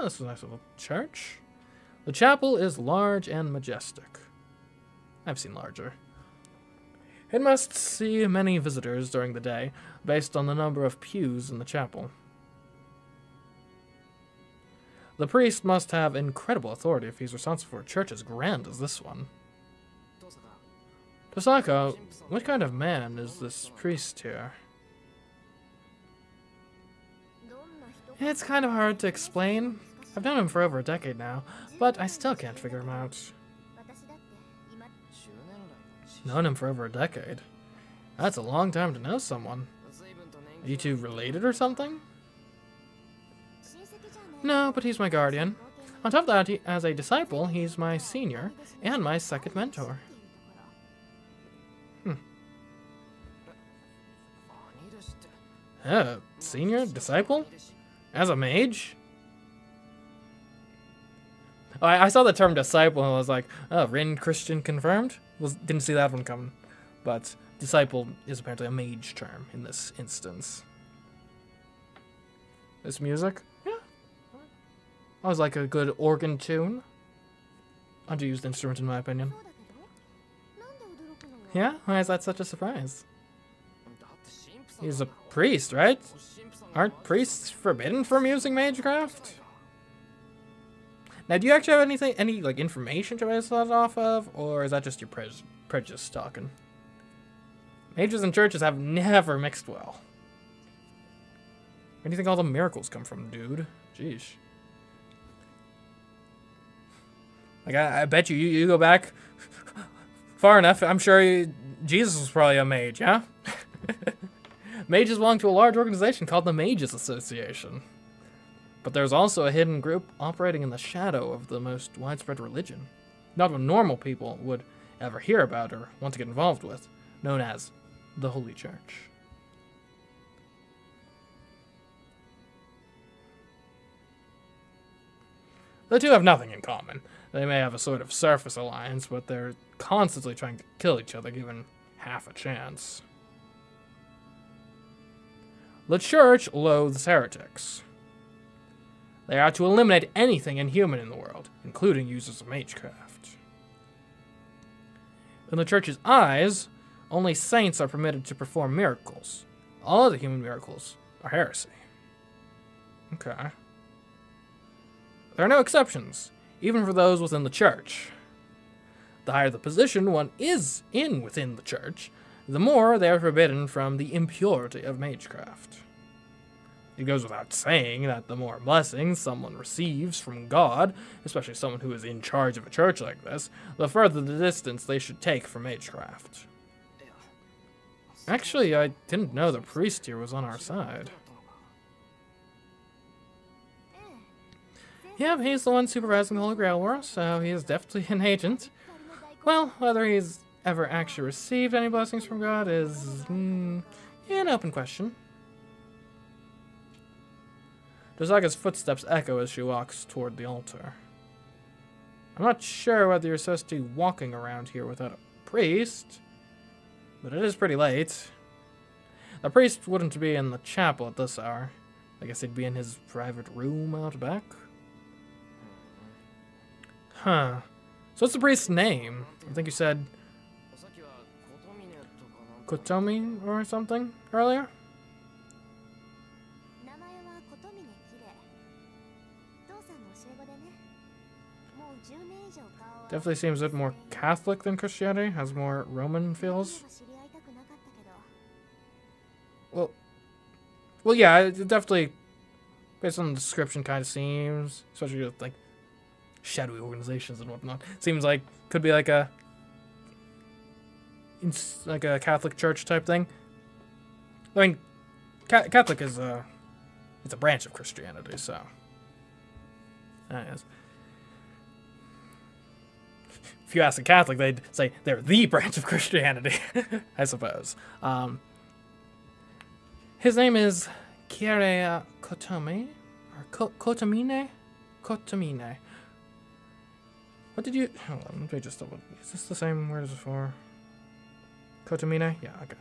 this is a nice little church. The chapel is large and majestic. I've seen larger. It must see many visitors during the day, based on the number of pews in the chapel. The priest must have incredible authority if he's responsible for a church as grand as this one. Tosaka, what kind of man is this priest here? It's kind of hard to explain. I've known him for over a decade now, but I still can't figure him out. Known him for over a decade? That's a long time to know someone. Are you two related or something? No, but he's my guardian. On top of that, as a disciple, he's my senior and my second mentor. Senior? Disciple? As a mage? Oh, I saw the term disciple and I was like, oh, Rin Christian confirmed? Didn't see that one coming. But disciple is apparently a mage term in this instance. This music? Yeah. I was like a good organ tune. Underused instrument in my opinion. Yeah? Why is that such a surprise? He's a priest, right? Aren't priests forbidden from using magecraft? Now, do you actually have any like information to base that off of, or is that just your prejudice talking? Mages and churches have never mixed well. Where do you think all the miracles come from, dude? Jeez. Like, I bet you go back far enough, I'm sure Jesus was probably a mage, yeah? Mages belong to a large organization called the Mages Association. But there's also a hidden group operating in the shadow of the most widespread religion. Not what normal people would ever hear about or want to get involved with, known as the Holy Church. The two have nothing in common. They may have a sort of surface alliance, but they're constantly trying to kill each other given half a chance. The Church loathes heretics. They are to eliminate anything inhuman in the world, including users of magecraft. In the Church's eyes, only saints are permitted to perform miracles. All other human miracles are heresy. Okay. There are no exceptions, even for those within the Church. The higher the position one is in within the Church, the more they are forbidden from the impurity of magecraft. It goes without saying that the more blessings someone receives from God, especially someone who is in charge of a church like this, the further the distance they should take from magecraft. Actually, I didn't know the priest here was on our side. Yep, he's the one supervising the Holy Grail War, so he is definitely an agent. Well, whether he's ever actually received any blessings from God is an open question. Dosaga's footsteps echo as she walks toward the altar. I'm not sure whether you're supposed to be walking around here without a priest, but it is pretty late. The priest wouldn't be in the chapel at this hour. I guess he'd be in his private room out back. Huh. So what's the priest's name? I think you said Kotomi or something earlier? Definitely seems a bit more Catholic than Christianity, has more Roman feels. Well, yeah, it definitely, based on the description, kind of seems, especially with like shadowy organizations and whatnot, seems like could be like a Catholic church type thing. I mean, Catholic is it's a branch of Christianity, so. Yes. If you ask a Catholic, they'd say they're the branch of Christianity, I suppose. His name is Kire Kotomi, or Kotomine? Kotomine. What did you... Hold on, let me just double... Is this the same word as before? Kotomine? Yeah, okay.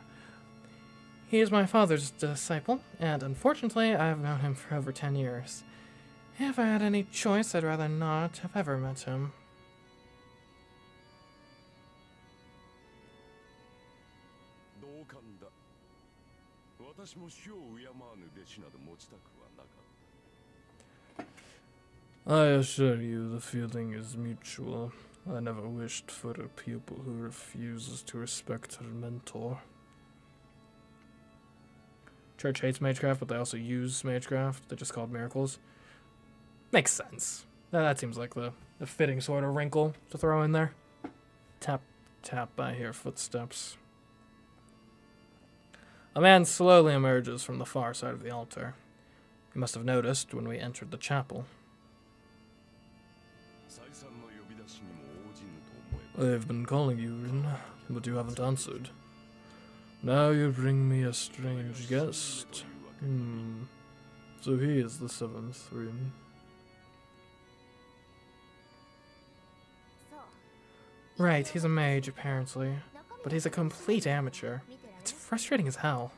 He is my father's disciple, and unfortunately, I have known him for over 10 years. If I had any choice, I'd rather not have ever met him. I assure you the feeling is mutual. I never wished for a pupil who refuses to respect her mentor. Church hates magecraft, but they also use magecraft. They're just called miracles. Makes sense. That seems like the fitting sort of wrinkle to throw in there. Tap, tap, I hear footsteps. A man slowly emerges from the far side of the altar. He must have noticed when we entered the chapel. I've been calling you, Rin, but you haven't answered. Now you bring me a strange guest. So he is the seventh Rin. Right, he's a mage, apparently. But he's a complete amateur. It's frustrating as hell.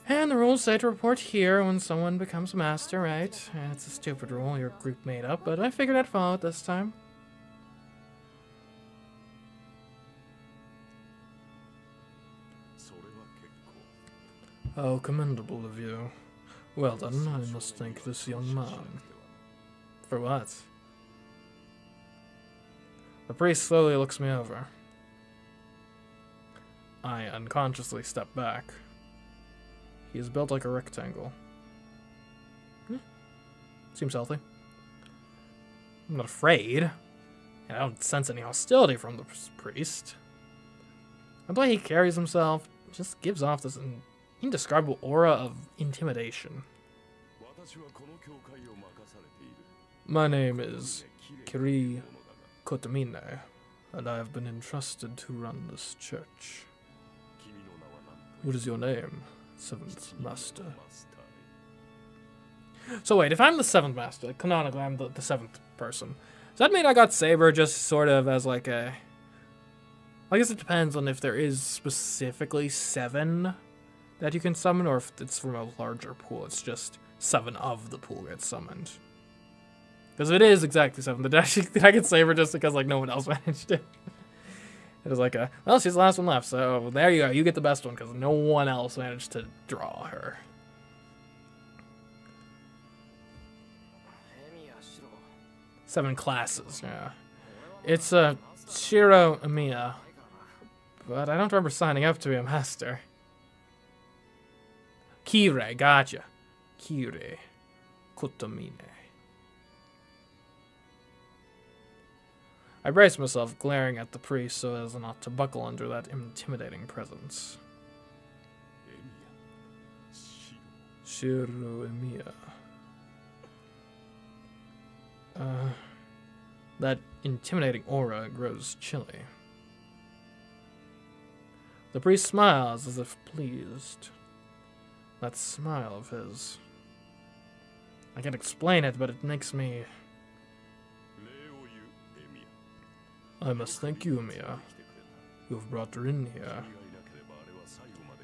And the rules say to report here when someone becomes master, right? And it's a stupid rule your group made up, but I figured I'd follow it this time. How commendable of you. Well then, I must thank this young man. For what? The priest slowly looks me over. I unconsciously step back. He is built like a rectangle. Seems healthy. I'm not afraid. I don't sense any hostility from the priest. The way he carries himself just gives off this indescribable aura of intimidation. My name is Kiri Kotamine, and I have been entrusted to run this church. What is your name, Seventh Master? So wait, if I'm the seventh master, like canonically I'm the seventh person, does that mean I got Saber just sort of as like a... I guess it depends on if there is specifically 7 that you can summon, or if it's from a larger pool, it's just 7 of the pool get summoned. Because if it is exactly 7, did I get Saber just because like no one else managed it? It was like a, well, she's the last one left, so there you go, you get the best one because no one else managed to draw her. Seven classes, yeah. It's Shiro Amiya, but I don't remember signing up to be a master. Kire, gotcha. Kire Kotamine. I brace myself, glaring at the priest so as not to buckle under that intimidating presence. Shiro Amiya. That intimidating aura grows chilly. The priest smiles as if pleased. That smile of his. I can't explain it, but it makes me... I must thank you, Amiya. You have brought her in here.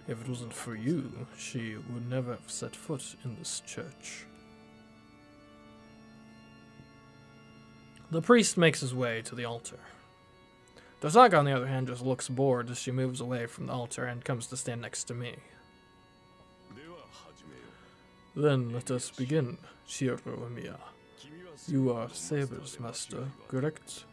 If it wasn't for you, she would never have set foot in this church. The priest makes his way to the altar. Dosaka, on the other hand, just looks bored as she moves away from the altar and comes to stand next to me. Then let us begin, Shiro Amiya. You are Saber's master, correct?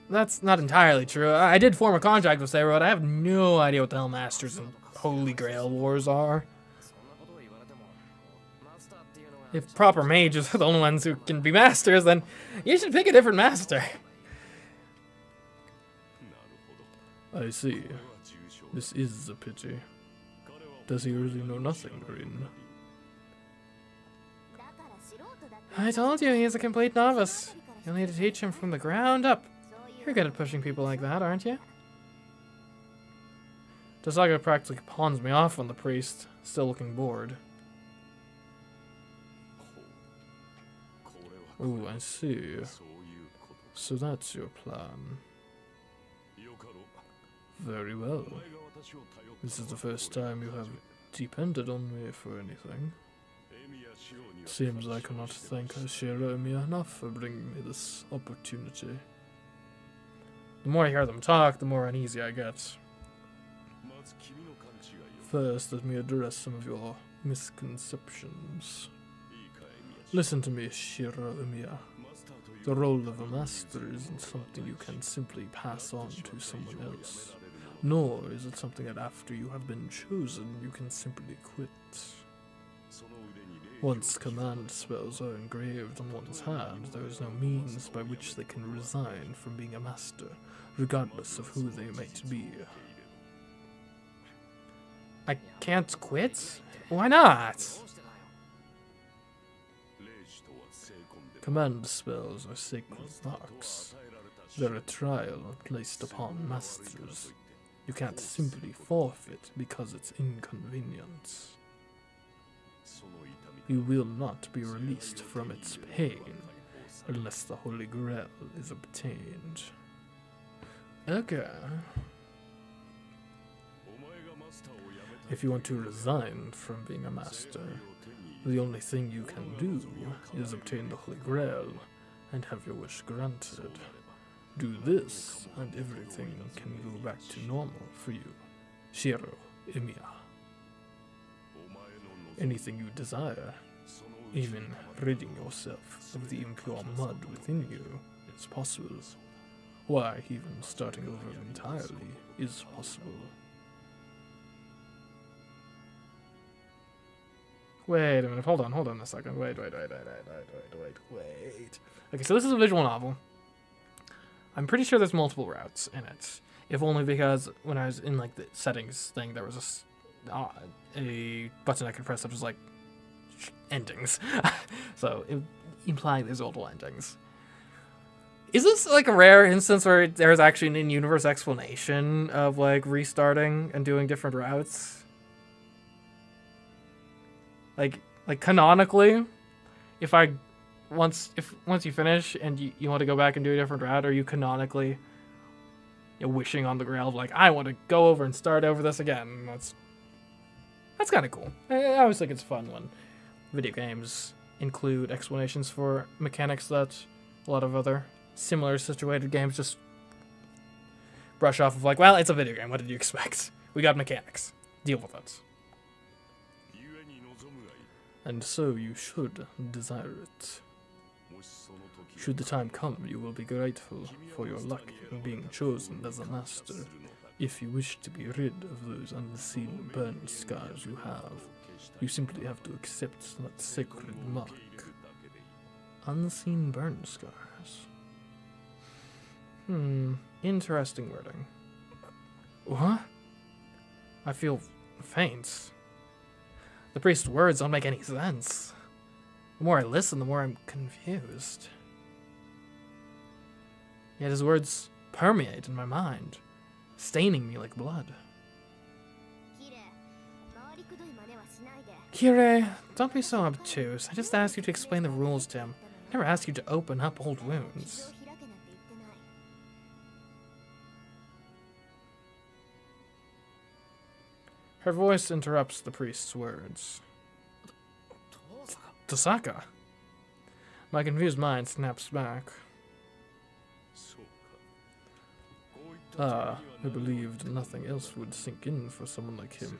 That's not entirely true. I did form a contract with Saber, but I have no idea what the hell Masters and Holy Grail Wars are. If proper mages are the only ones who can be masters, then you should pick a different master. I see. This is a pity. Does he really know nothing, Rin? I told you, he is a complete novice. You'll need to teach him from the ground up. You're good at pushing people like that, aren't you? Dosaka practically pawns me off on the priest, still looking bored. Oh, I see. So that's your plan. Very well. This is the first time you have depended on me for anything. Seems I cannot thank Shiromi enough for bringing me this opportunity. The more I hear them talk, the more uneasy I get. First, let me address some of your misconceptions. Listen to me, Shiromi. The role of a master isn't something you can simply pass on to someone else. Nor is it something that after you have been chosen, you can simply quit. Once command spells are engraved on one's hand, there is no means by which they can resign from being a master, regardless of who they might be. I can't quit? Why not? Command spells are sacred marks. They're a trial placed upon masters. You can't simply forfeit because it's inconvenient. You will not be released from its pain unless the Holy Grail is obtained. Okay. If you want to resign from being a master, the only thing you can do is obtain the Holy Grail and have your wish granted. Do this, and everything can go back to normal for you, Shiromi. Anything you desire, even ridding yourself of the impure mud within you, is possible. Why, even starting over entirely is possible. Wait a minute, hold on a second. Wait. Okay, so this is a visual novel. I'm pretty sure there's multiple routes in it. If only because when I was in like the settings thing, there was a button I could press that was like endings. So it implied there's multiple endings. Is this like a rare instance where there's actually an in-universe explanation of like restarting and doing different routes? Like canonically, if once you finish and you want to go back and do a different route, are you canonically wishing on the Grail of like, I want to go over and start over this again? That's kind of cool. I always think it's fun when video games include explanations for mechanics that a lot of other similar situated games just brush off of like, well, it's a video game, what did you expect? We got mechanics. Deal with it. And so you should desire it. Should the time come, you will be grateful for your luck in being chosen as a master. If you wish to be rid of those unseen burn scars you have, you simply have to accept that sacred mark. Unseen burn scars. Interesting wording. What? I feel faint. The priest's words don't make any sense. The more I listen, the more I'm confused. Yet his words permeate in my mind, staining me like blood. Kire, don't be so obtuse. I just asked you to explain the rules to him. I never asked you to open up old wounds. Her voice interrupts the priest's words. Tosaka? My confused mind snaps back. I believed nothing else would sink in for someone like him,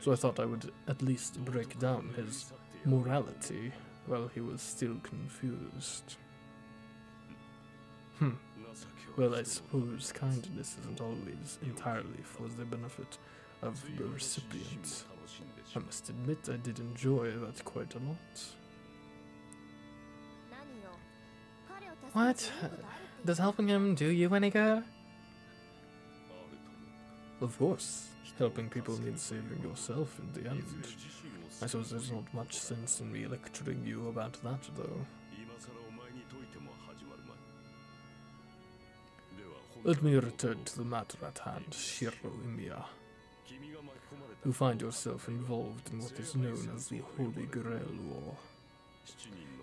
so I thought I would at least break down his morality while he was still confused. Well, I suppose kindness isn't always entirely for the benefit of the recipient. I must admit I did enjoy that quite a lot. What? Does helping him do you any good? Of course. Helping people means saving yourself in the end. I suppose there's not much sense in me lecturing you about that, though. Let me return to the matter at hand, Shiromi. You find yourself involved in what is known as the Holy Grail War.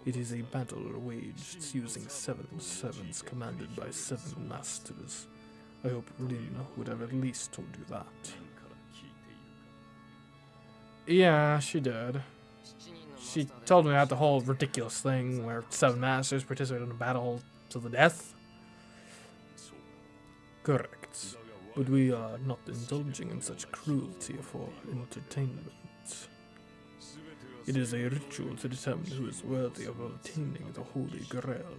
It is a battle waged using 7 servants commanded by 7 masters, I hope Lin would have at least told you that. Yeah, she did. She told me about the whole ridiculous thing where 7 masters participated in a battle to the death. Correct. But we are not indulging in such cruelty for entertainment. It is a ritual to determine who is worthy of obtaining the Holy Grail.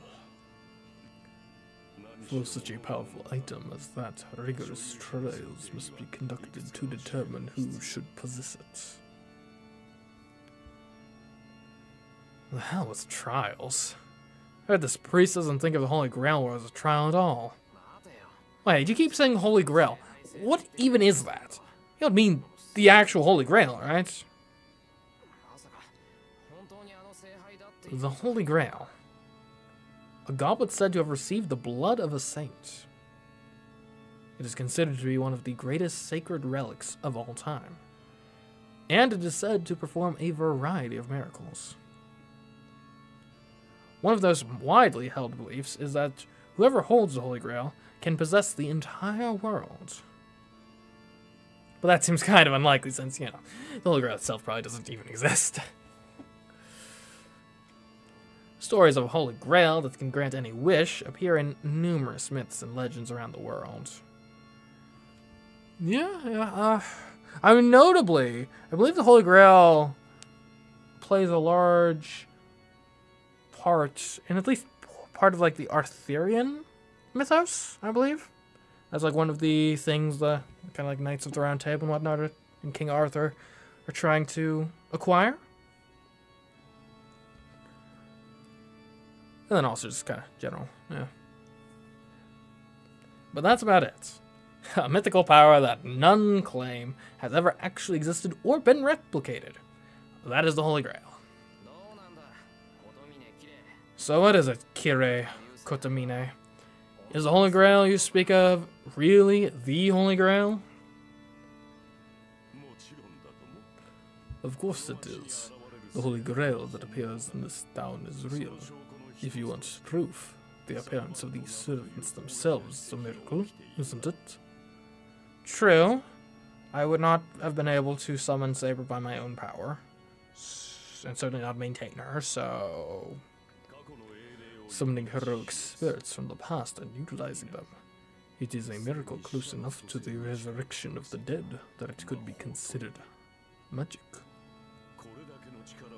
For such a powerful item as that, rigorous trials must be conducted to determine who should possess it. The hell was trials? I heard this priest doesn't think of the Holy Grail as a trial at all. Wait, you keep saying Holy Grail. What even is that? You don't mean the actual Holy Grail, right? The Holy Grail. A goblet said to have received the blood of a saint. It is considered to be one of the greatest sacred relics of all time. And it is said to perform a variety of miracles. One of those widely held beliefs is that whoever holds the Holy Grail can possess the entire world. But that seems kind of unlikely since, you know, the Holy Grail itself probably doesn't even exist. Stories of a Holy Grail that can grant any wish appear in numerous myths and legends around the world. I mean, notably, I believe the Holy Grail plays a large part in at least part of like the Arthurian mythos, I believe. That's like one of the things the kind of like Knights of the Round Table and whatnot and King Arthur are trying to acquire. And then also just kind of general, yeah. But that's about it. A mythical power that none claim has ever actually existed or been replicated. That is the Holy Grail. So what is it, Kire Kotomine? Is the Holy Grail you speak of really the Holy Grail? Of course it is. The Holy Grail that appears in this town is real. If you want proof, the appearance of these servants themselves is a miracle, isn't it? True. I would not have been able to summon Saber by my own power, and certainly not maintain her, so summoning heroic spirits from the past and utilizing them. It is a miracle close enough to the resurrection of the dead that it could be considered magic.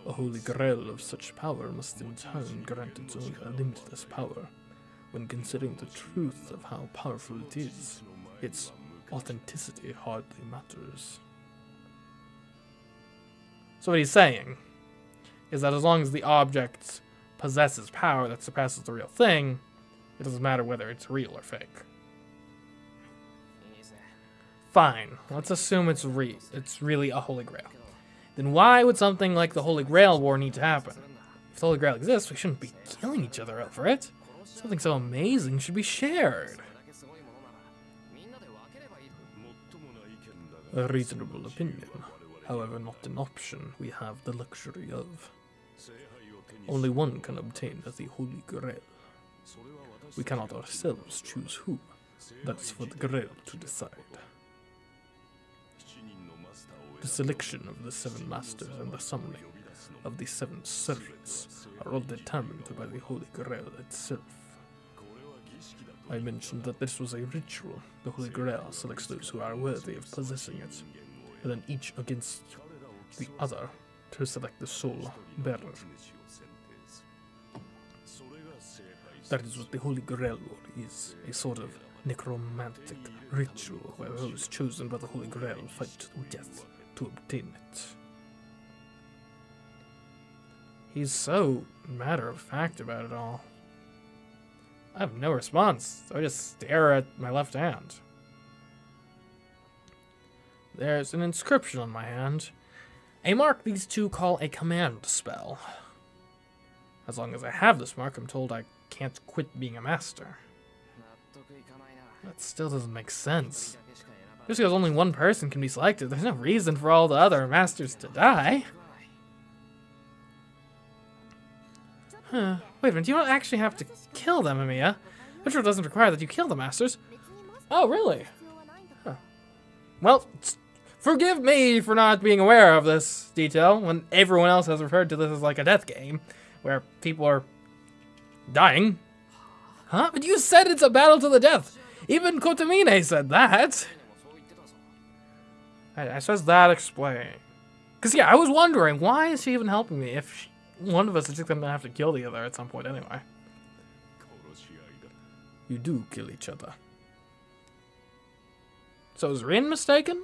A Holy Grail of such power must in turn grant its own limitless power. When considering the truth of how powerful it is, its authenticity hardly matters. So what he's saying is that as long as the object possesses power that surpasses the real thing, it doesn't matter whether it's real or fake. Fine, let's assume it's really a Holy Grail. Then why would something like the Holy Grail War need to happen? If the Holy Grail exists, we shouldn't be killing each other over it. Something so amazing should be shared. A reasonable opinion, however not an option we have the luxury of. Only one can obtain the Holy Grail. We cannot ourselves choose who. That's for the Grail to decide. The selection of the 7 masters and the summoning of the 7 servants are all determined by the Holy Grail itself. I mentioned that this was a ritual. The Holy Grail selects those who are worthy of possessing it, and then each against the other to select the sole bearer. That is what the Holy Grail War is, a sort of necromantic ritual where those chosen by the Holy Grail fight to death to obtain it. He's so matter-of-fact about it all. I have no response, so I just stare at my left hand. There's an inscription on my hand. A mark these two call a command spell. As long as I have this mark, I'm told I can't quit being a master. That still doesn't make sense. Just because only one person can be selected, there's no reason for all the other masters to die. Wait a minute, you don't actually have to kill them, Amiya. Ritual doesn't require that you kill the masters. Oh, really? Huh. Well, forgive me for not being aware of this detail when everyone else has referred to this as like a death game where people are dying. Huh? But you said it's a battle to the death. Even Kotamine said that. I suppose that explains. Because, yeah, I was wondering, why is she even helping me if one of us is just going to have to kill the other at some point anyway? You do kill each other. So is Rin mistaken?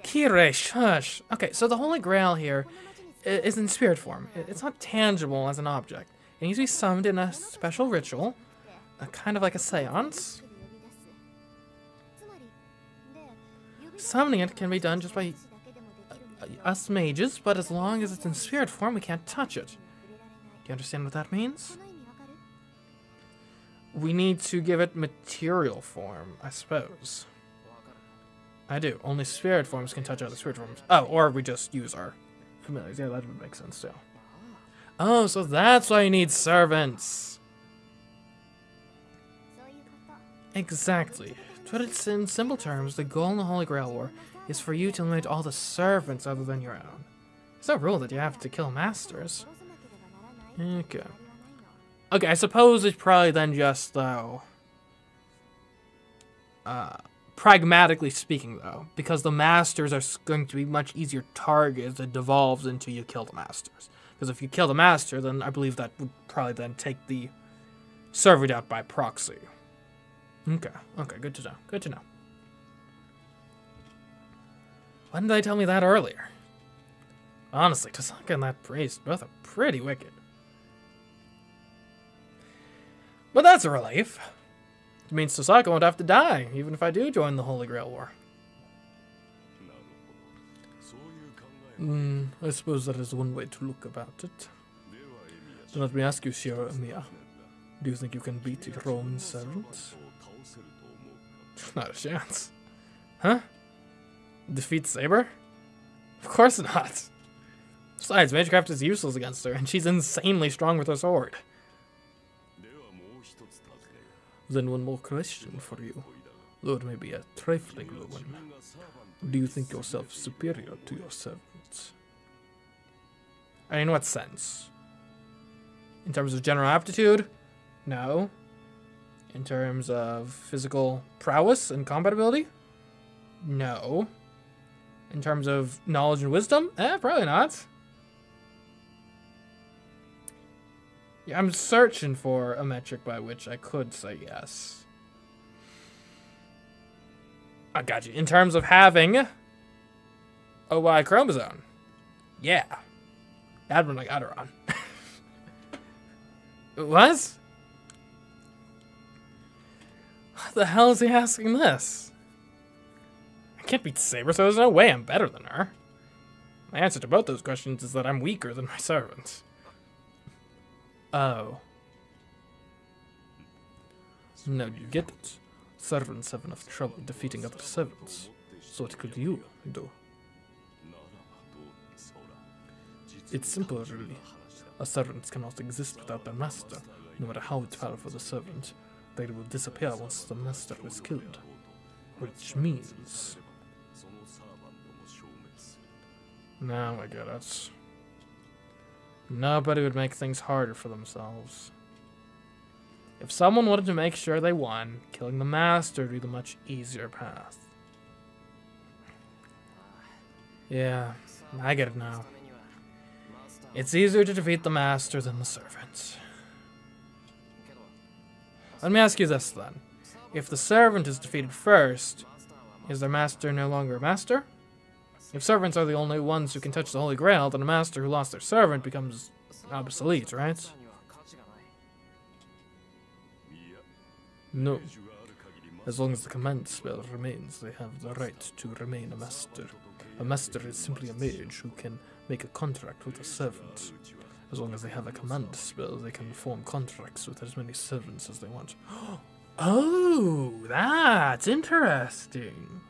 Kirei, shush. Okay, so the Holy Grail here is in spirit form. It's not tangible as an object. It needs to be summoned in a special ritual, kind of like a seance. Summoning it can be done just by us mages, but as long as it's in spirit form, we can't touch it. Do you understand what that means? We need to give it material form, I suppose. I do. Only spirit forms can touch other spirit forms. Oh, or we just use our familiars. Yeah, that would make sense too. Oh, so that's why you need servants. Exactly. To put it in simple terms, the goal in the Holy Grail War is for you to eliminate all the servants other than your own. There's no rule that you have to kill masters. Okay. Okay, I suppose it's probably then just, though... pragmatically speaking, though, because the masters are going to be much easier targets, it devolves into you kill the masters. Because if you kill the master, then I believe that would probably then take the servant out by proxy. Okay, okay, good to know, good to know. Why didn't they tell me that earlier? Honestly, Tasaka and that priest both are pretty wicked. But that's a relief. It means Tasaka won't have to die, even if I do join the Holy Grail War. I suppose that is one way to look about it. So let me ask you, Shiro Emiya. Do you think you can beat your own servants? Not a chance. Huh? Defeat Saber? Of course not. Besides, Magecraft is useless against her, and she's insanely strong with her sword. Then one more question for you, though it may be a trifling one. Do you think yourself superior to your servants? In what sense? In terms of general aptitude? No. In terms of physical prowess and combat ability? No. In terms of knowledge and wisdom? Probably not. Yeah, I'm searching for a metric by which I could say yes. I got you. In terms of having a Y chromosome. Yeah. That'd been like Aderon. What? What the hell is he asking this? I can't beat Saber, so there's no way I'm better than her. My answer to both those questions is that I'm weaker than my servants. Oh. Now you get it. Servants have enough trouble defeating other servants. So what could you do? It's simple, really. A servant cannot exist without their master. No matter how powerful the servant, they will disappear once the master is killed. Which means... Now I get it. Nobody would make things harder for themselves. If someone wanted to make sure they won, killing the master would be the much easier path. Yeah, I get it now. It's easier to defeat the master than the servant. Let me ask you this then. If the servant is defeated first, is their master no longer a master? If servants are the only ones who can touch the Holy Grail, then a master who lost their servant becomes obsolete, right? No. As long as the command spell remains, they have the right to remain a master. A master is simply a mage who can make a contract with a servant. As long as they have a command spell, they can form contracts with as many servants as they want. Oh, that's interesting.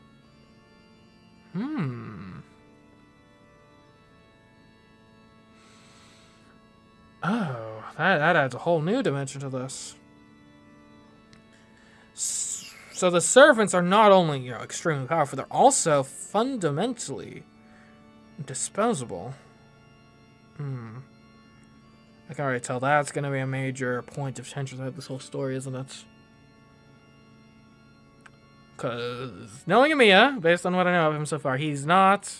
Oh, that adds a whole new dimension to this. So the servants are not only, you know, extremely powerful, they're also fundamentally disposable. I can already tell that's going to be a major point of tension throughout this whole story, isn't it? Because knowing Emiya, based on what I know of him so far, he's not...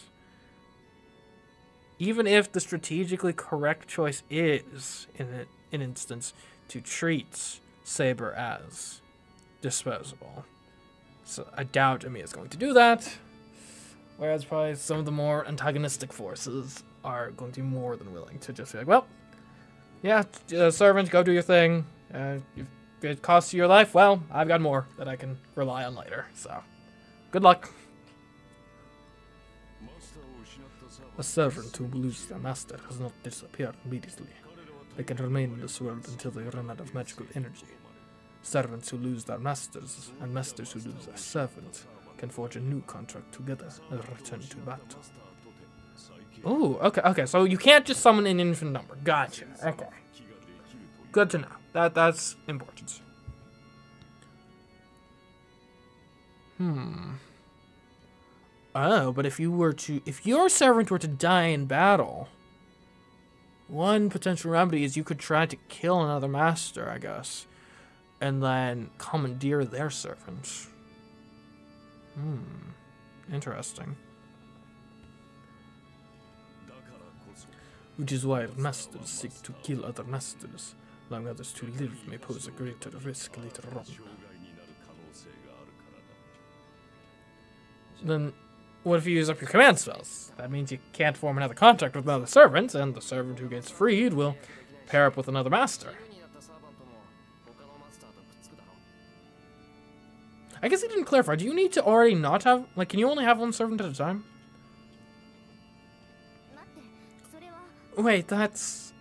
Even if the strategically correct choice is, in an instance, to treat Saber as disposable. So I doubt Emiya's going to do that. Whereas probably some of the more antagonistic forces are going to be more than willing to just be like, well, yeah, servant, go do your thing. If it costs you your life, well, I've got more that I can rely on later. So, good luck. A servant who loses their master has not disappeared immediately. They can remain in this world until they run out of magical energy. Servants who lose their masters and masters who lose their servant can forge a new contract together and return to battle. Oh, okay, so you can't just summon an infinite number. Gotcha. Okay. Good to know. That's important. Oh, but if your servant were to die in battle, one potential remedy is you could try to kill another master, I guess, and then commandeer their servant. Interesting. Which is why masters seek to kill other masters, allowing others to live may pose a greater risk later on. Then, what if you use up your command spells? That means you can't form another contract with another servant, and the servant who gets freed will pair up with another master. I guess he didn't clarify. Do you need to already not have... Like, can you only have one servant at a time? Wait, that's...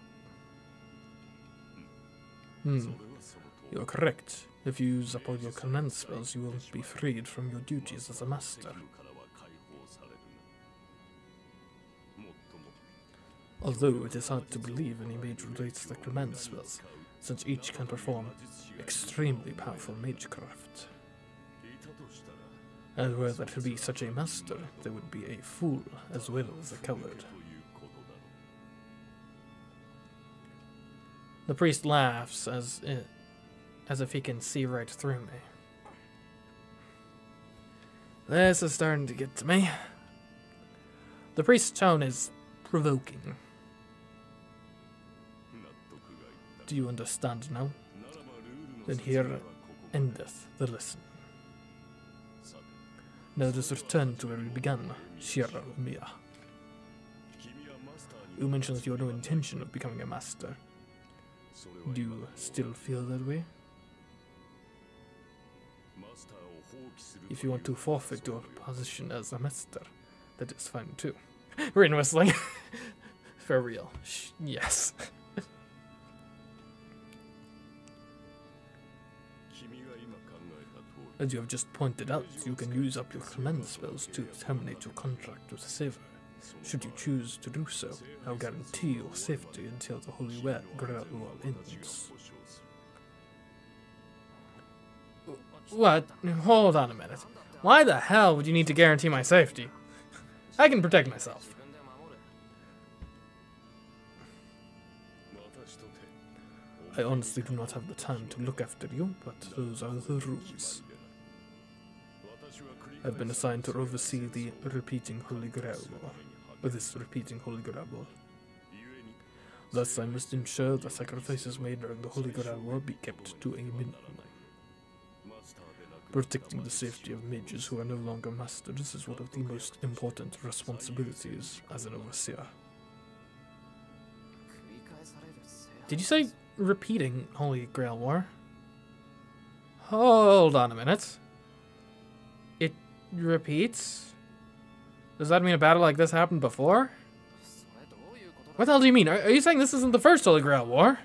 You're correct. If you use up all your command spells, you will be freed from your duties as a master. Although it is hard to believe any mage relates to the command spells, since each can perform extremely powerful magecraft. And were there to be such a master, there would be a fool as well as a coward. The priest laughs as if he can see right through me. This is starting to get to me. The priest's tone is provoking. Do you understand now? Then here endeth the lesson. Now let us return to where we began, Shira Emiya. You mentioned that you had no intention of becoming a master. Do you still feel that way? If you want to forfeit your position as a master, that is fine too. Rain whistling. For real. Yes. As you have just pointed out, you can use up your command spells to terminate your contract with Saver. Should you choose to do so, I will guarantee your safety until the Holy Grail ends. What? Hold on a minute. Why the hell would you need to guarantee my safety? I can protect myself. I honestly do not have the time to look after you, but those are the rules. I've been assigned to oversee the repeating Holy Grail War. This repeating Holy Grail War. Thus, I must ensure the sacrifices made during the Holy Grail War be kept to a minimum. Protecting the safety of mages who are no longer masters is one of the most important responsibilities as an overseer. Did you say repeating Holy Grail War? Hold on a minute. It repeats? Does that mean a battle like this happened before? What the hell do you mean? Are you saying this isn't the first Holy Grail War?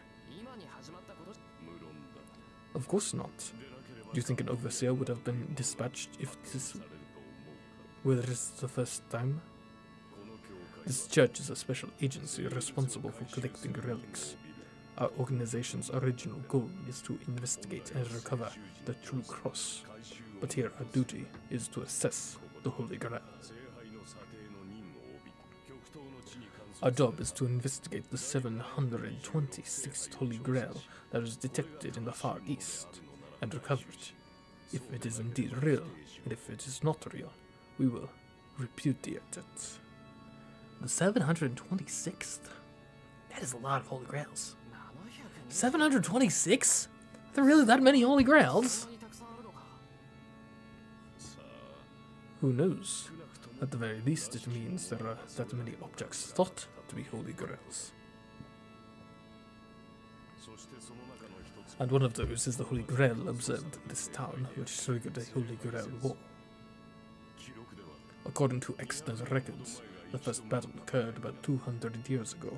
Of course not. Do you think an overseer would have been dispatched if this were the first time? This church is a special agency responsible for collecting relics. Our organization's original goal is to investigate and recover the true cross, but here our duty is to assess the Holy Grail. Our job is to investigate the 726th Holy Grail that was detected in the Far East, and recover it. If it is indeed real, and if it is not real, we will repudiate it. The 726th? That is a lot of Holy Grails. 726? Are there really that many Holy Grails? Who knows? At the very least, it means there are that many objects thought to be Holy Grails. And one of those is the Holy Grail observed in this town, which triggered a Holy Grail war. According to extant records, the first battle occurred about 200 years ago.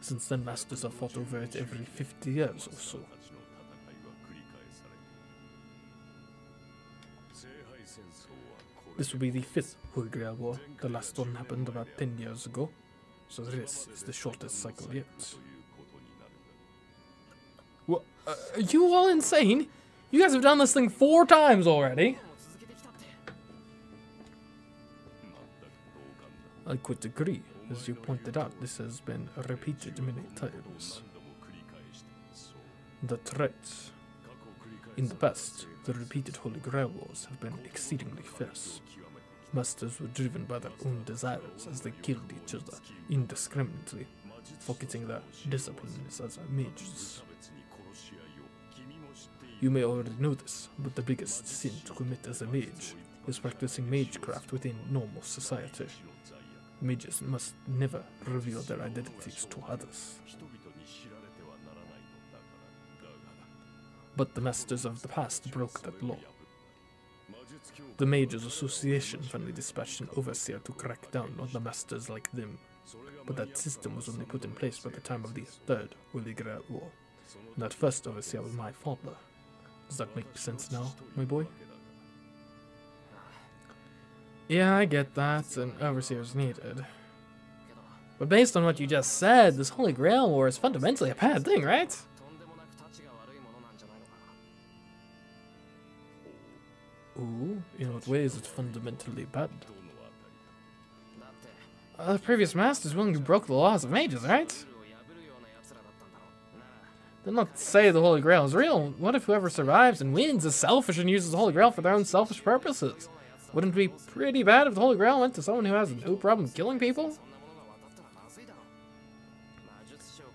Since then, masters have fought over it every 50 years or so. This will be the 5th Holy Grail War. The last one happened about 10 years ago, so this is the shortest cycle yet. What? Are you all insane? You guys have done this thing 4 times already. I quite agree. As you pointed out, this has been repeated many times. That's right. In the past, the repeated Holy Grail Wars have been exceedingly fierce. Masters were driven by their own desires as they killed each other indiscriminately, forgetting their disciplines as mages. You may already know this, but the biggest sin to commit as a mage is practicing magecraft within normal society. Mages must never reveal their identities to others. But the masters of the past broke that law. The Mages Association finally dispatched an overseer to crack down on the masters like them, but that system was only put in place by the time of the Third Holy Grail War. And that first overseer was my father. Does that make sense now, my boy? Yeah, I get that, an overseer is needed. But based on what you just said, this Holy Grail War is fundamentally a bad thing, right? Ooh, in what way is it fundamentally bad? The previous masters willingly broke the laws of mages, right? Did not say the Holy Grail is real. What if whoever survives and wins is selfish and uses the Holy Grail for their own selfish purposes? Wouldn't it be pretty bad if the Holy Grail went to someone who has no problem killing people?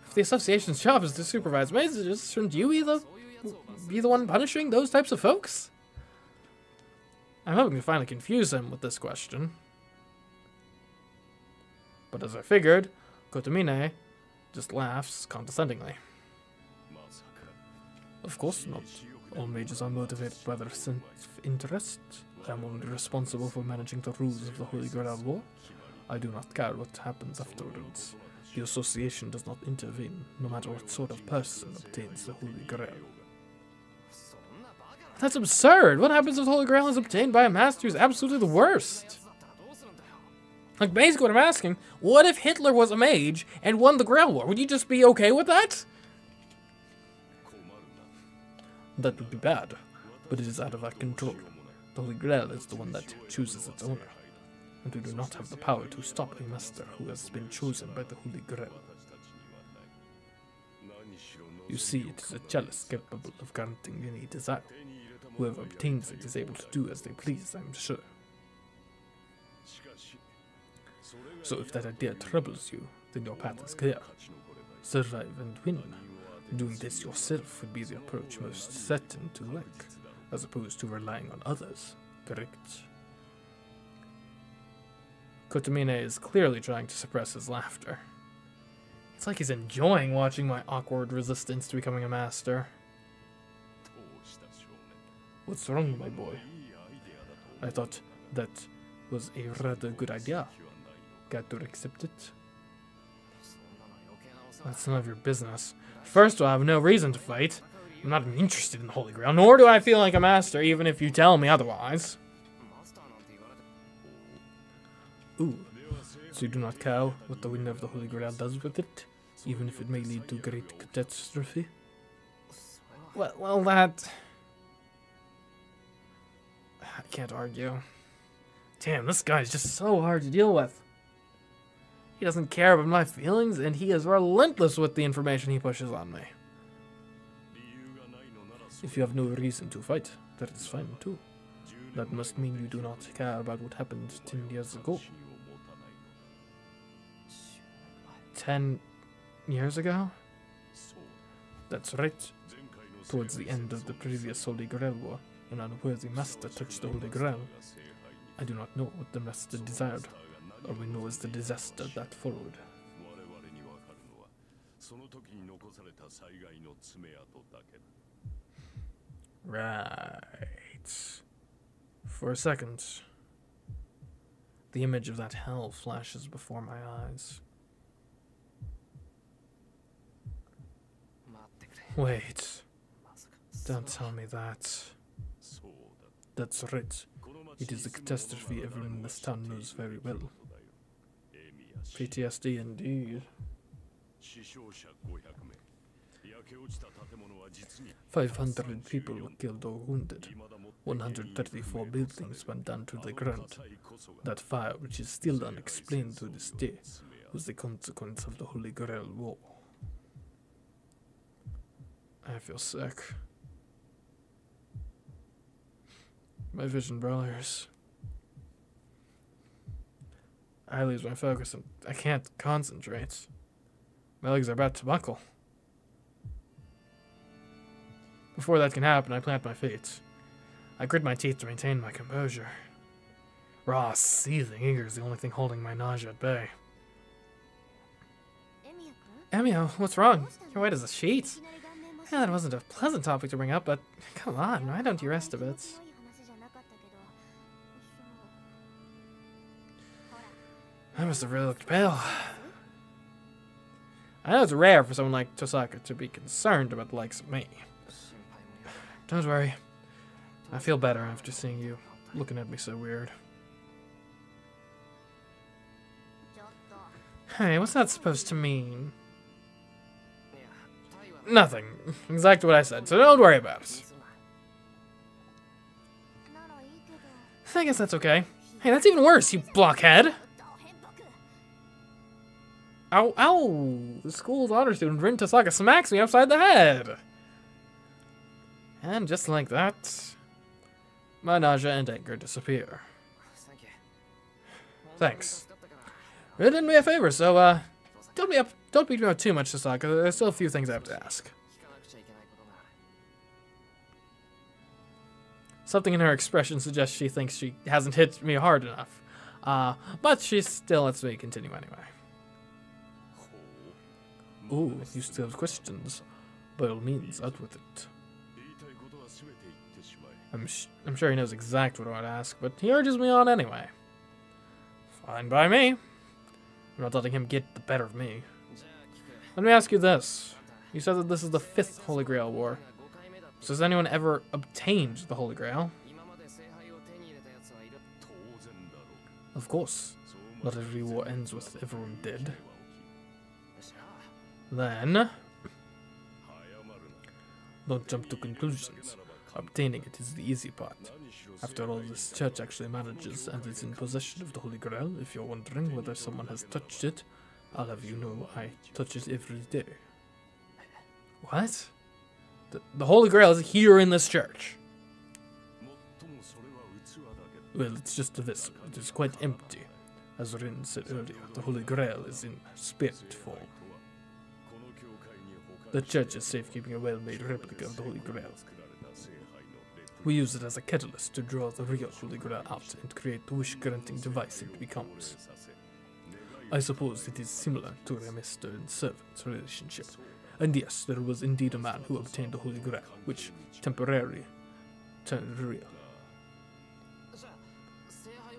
If the association's job is to supervise mages, shouldn't you be the one punishing those types of folks? I'm hoping to finally confuse him with this question. But as I figured, Kotomine just laughs condescendingly. Of course not. All mages are motivated by their self-interest. I am only responsible for managing the rules of the Holy Grail War. I do not care what happens afterwards. The association does not intervene, no matter what sort of person obtains the Holy Grail. That's absurd! What happens if the Holy Grail is obtained by a master who's absolutely the worst? Like, basically what I'm asking, what if Hitler was a mage and won the Grail War? Would you just be okay with that? That would be bad, but it is out of our control. The Holy Grail is the one that chooses its owner, and we do not have the power to stop a master who has been chosen by the Holy Grail. You see, it is a chalice capable of granting any desire. Whoever obtains it is able to do as they please, I'm sure. So if that idea troubles you, then your path is clear. Survive and win. Doing this yourself would be the approach most certain to like, as opposed to relying on others, correct? Kotomine is clearly trying to suppress his laughter. It's like he's enjoying watching my awkward resistance to becoming a master. What's wrong, my boy? I thought that was a rather good idea. Got to accept it? That's none of your business. First of all, I have no reason to fight. I'm not interested in the Holy Grail, nor do I feel like a master, even if you tell me otherwise. Ooh, so you do not care what the winner of the Holy Grail does with it? even if it may lead to great catastrophe. Well, that... I can't argue. Damn, this guy's just so hard to deal with. He doesn't care about my feelings, and he is relentless with the information he pushes on me. If you have no reason to fight, that is fine too. That must mean you do not care about what happened 10 years ago. 10 years ago? That's right. Towards the end of the previous Holy Grail War, an unworthy master touched the Holy Grail. I do not know what the master desired. All we know is the disaster that followed. Right. For a second, the image of that hell flashes before my eyes. Wait. Don't tell me that. That's right. It is a catastrophe everyone in this town knows very well. PTSD indeed. 500 people were killed or wounded. 134 buildings went down to the ground. That fire, which is still unexplained to this day, was the consequence of the Holy Grail War. I feel sick. My vision blurs. I lose my focus and I can't concentrate. My legs are about to buckle. Before that can happen, I plant my feet. I grit my teeth to maintain my composure. Raw, seething anger is the only thing holding my nausea at bay. Emio, what's wrong? You're white as a sheet. Yeah, that wasn't a pleasant topic to bring up, but come on, why don't you rest a bit? I must have really looked pale. I know it's rare for someone like Tosaka to be concerned about the likes of me. Don't worry. I feel better after seeing you looking at me so weird. Hey, what's that supposed to mean? Nothing. Exactly what I said, so don't worry about it. I guess that's okay. Hey, that's even worse, you blockhead! Ow, ow! The school's honor student, Rin Tosaka, smacks me upside the head! And just like that, my nausea and anger disappear. Thanks. It did me a favor, so, don't beat me up too much, Tosaka. There's still a few things I have to ask. Something in her expression suggests she thinks she hasn't hit me hard enough. But she still lets me continue anyway. Ooh, you still have questions? By all means, out with it. I'm sure he knows exactly what I want to ask, but he urges me on anyway. Fine by me. I'm not letting him get the better of me. Let me ask you this. You said that this is the 5th Holy Grail War. So has anyone ever obtained the Holy Grail? Of course. Not every war ends with everyone dead. Then, don't jump to conclusions. Obtaining it is the easy part. After all, this church actually manages and is in possession of the Holy Grail. If you're wondering whether someone has touched it, I'll have you know I touch it every day. What? The Holy Grail is here in this church. Well, it's just a vessel. It is quite empty. As Rin said earlier, the Holy Grail is in spirit form. The church is safekeeping a well-made replica of the Holy Grail. We use it as a catalyst to draw the real Holy Grail out and create the wish-granting device it becomes. I suppose it is similar to a master and servant relationship. And yes, there was indeed a man who obtained the Holy Grail, which temporarily turned real.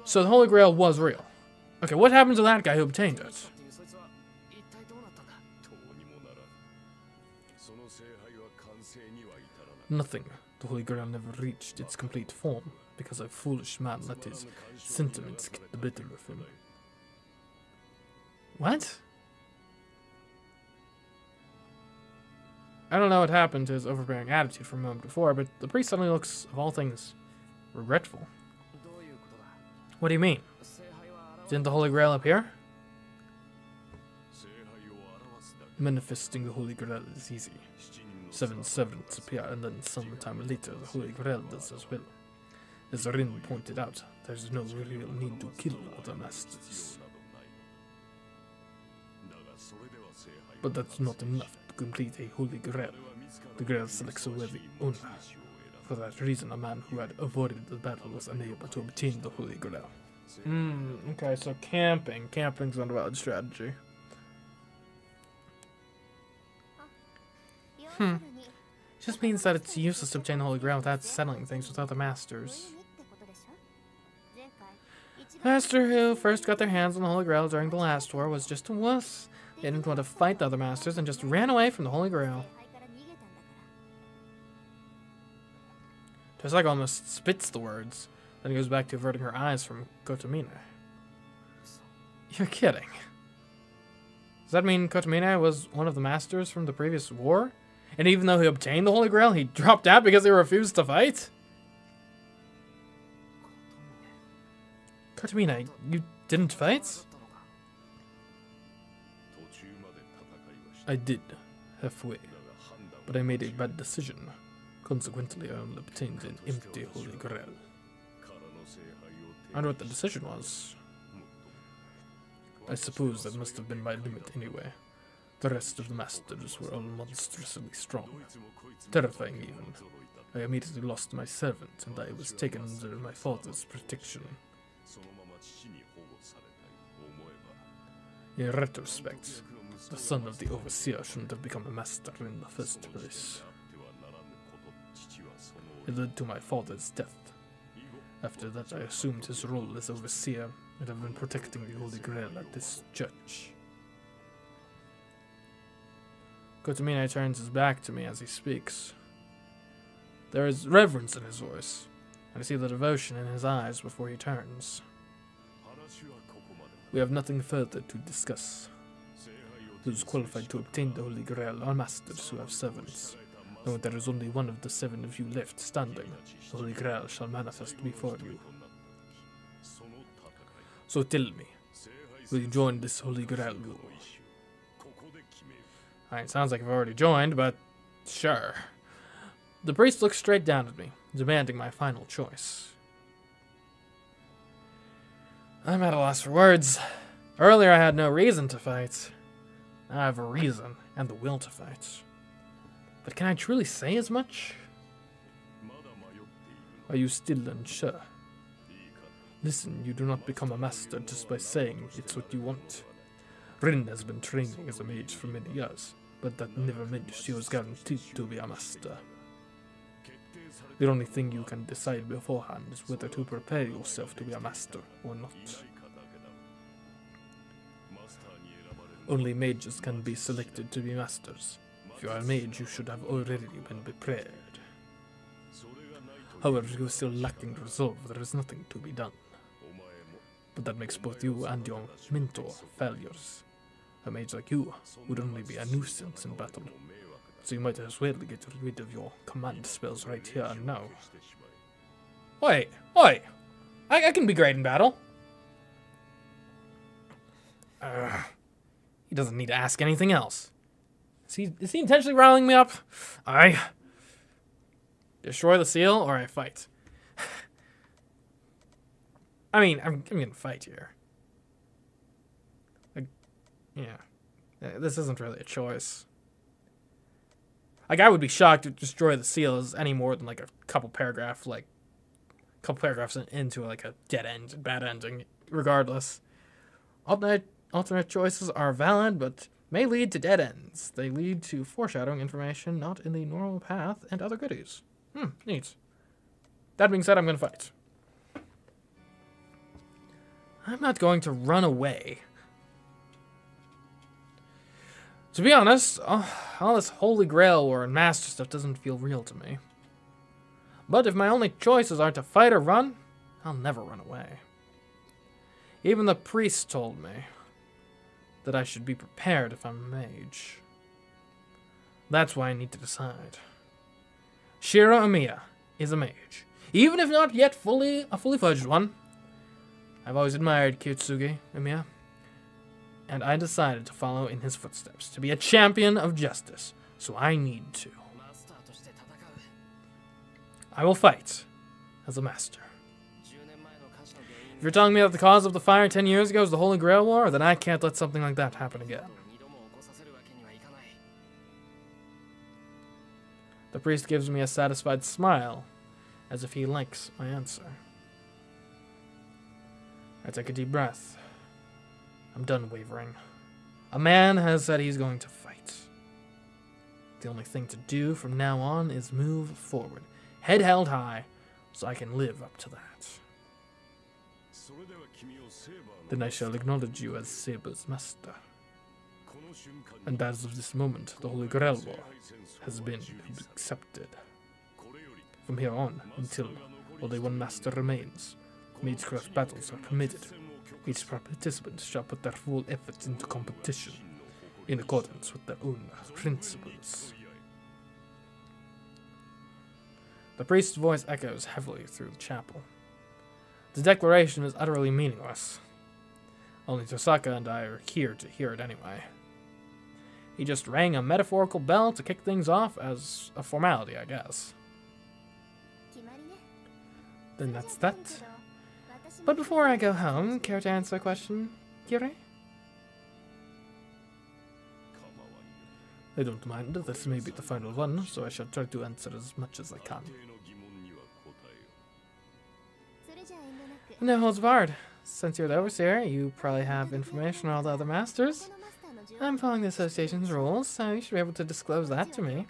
So the Holy Grail was real. Okay, what happened to that guy who obtained it? Nothing. The Holy Grail never reached its complete form, because a foolish man let his sentiments get the better of him. What? I don't know what happened to his overbearing attitude from a moment before, but the priest suddenly looks, of all things, regretful. What do you mean? Didn't the Holy Grail appear? Manifesting the Holy Grail is easy. 7 servants appear, and then some time later the Holy Grail does as well. As Rin pointed out, there's no real need to kill other masters. But that's not enough to complete a Holy Grail. The Grail selects a worthy owner. For that reason, a man who had avoided the battle was unable to obtain the Holy Grail. Okay, so camping. Camping's not a valid strategy. Just means that it's useless to obtain the Holy Grail without settling things with other masters. Master who first got their hands on the Holy Grail during the last war was just a wuss. They didn't want to fight the other masters and just ran away from the Holy Grail. Tosaka almost spits the words, then goes back to averting her eyes from Kotomine. You're kidding. Does that mean Kotomine was one of the masters from the previous war? And even though he obtained the Holy Grail, he dropped out because he refused to fight? Kotomine, you didn't fight? I did, halfway, but I made a bad decision. Consequently, I only obtained an empty Holy Grail. I wonder what the decision was. I suppose that must have been my limit anyway. The rest of the masters were all monstrously strong, terrifying even. I immediately lost my servant, and I was taken under my father's protection. In retrospect, the son of the overseer shouldn't have become a master in the first place. It led to my father's death. After that, I assumed his role as overseer and have been protecting the Holy Grail at this church. Kotomine turns his back to me as he speaks. There is reverence in his voice, and I see the devotion in his eyes before he turns. We have nothing further to discuss. Those qualified to obtain the Holy Grail are masters who have servants. Though there is only one of the 7 of you left standing, the Holy Grail shall manifest before you. So tell me, will you join this Holy Grail war? Alright, sounds like I've already joined, but sure. The priest looks straight down at me, demanding my final choice. I'm at a loss for words. Earlier I had no reason to fight. Now I have a reason and the will to fight. But can I truly say as much? Are you still unsure? Listen, you do not become a master just by saying it's what you want. Rin has been training as a mage for many years, but that never meant she was guaranteed to be a master. The only thing you can decide beforehand is whether to prepare yourself to be a master or not. Only mages can be selected to be masters. If you are a mage, you should have already been prepared. However, if you are still lacking resolve, there is nothing to be done. But that makes both you and your mentor failures. A mage like you would only be a nuisance in battle, so you might as well get rid of your command spells right here and now. Wait! I can be great in battle! He doesn't need to ask anything else. Is he intentionally riling me up? I destroy the seal or I fight. I mean, I'm gonna fight here. Yeah. This isn't really a choice. Like, I would be shocked to destroy the seal as any more than, like, a couple paragraphs into, like, a dead end, bad ending, regardless. Alternate choices are valid, but may lead to dead ends. They lead to foreshadowing information not in the normal path and other goodies. Neat. That being said, I'm gonna fight. I'm not going to run away. To be honest, all this Holy Grail or Master stuff doesn't feel real to me. But if my only choices are to fight or run, I'll never run away. Even the priest told me that I should be prepared if I'm a mage. That's why I need to decide. Shiro Amiya is a mage, even if not yet a fully fledged one. I've always admired Kitsuge Amiya, and I decided to follow in his footsteps, to be a champion of justice, so I need to. I will fight as a master. If you're telling me that the cause of the fire 10 years ago is the Holy Grail War, then I can't let something like that happen again. The priest gives me a satisfied smile, as if he likes my answer. I take a deep breath. I'm done wavering. A man has said he's going to fight. The only thing to do from now on is move forward, head held high, so I can live up to that. Then I shall acknowledge you as Saber's master. And as of this moment, the Holy Grail War has been accepted. From here on, until only one master remains, magecraft battles are permitted. Each participant shall put their full efforts into competition, in accordance with their own principles. The priest's voice echoes heavily through the chapel. The declaration is utterly meaningless. Only Tosaka and I are here to hear it anyway. He just rang a metaphorical bell to kick things off as a formality, I guess. Then that's that. But before I go home, care to answer a question, Kiri? I don't mind. This may be the final one, so I shall try to answer as much as I can. No holds barred. Since you're the overseer, you probably have information on all the other masters. I'm following the association's rules, so you should be able to disclose that to me.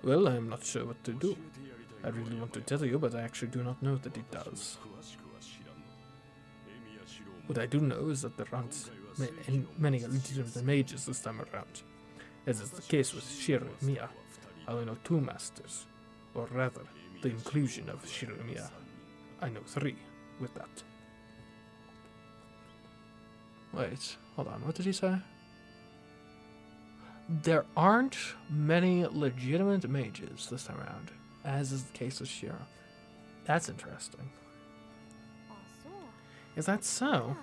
Well, I'm not sure what to do. I really want to tell you, but I actually do not know that it does. What I do know is that there aren't many legitimate mages this time around. As is the case with Shiro Amiya, I only know 2 masters. Or rather, the inclusion of Shiro Amiya. I know 3 with that. Wait, hold on, what did he say? There aren't many legitimate mages this time around, as is the case with Shiro. That's interesting. Is that so?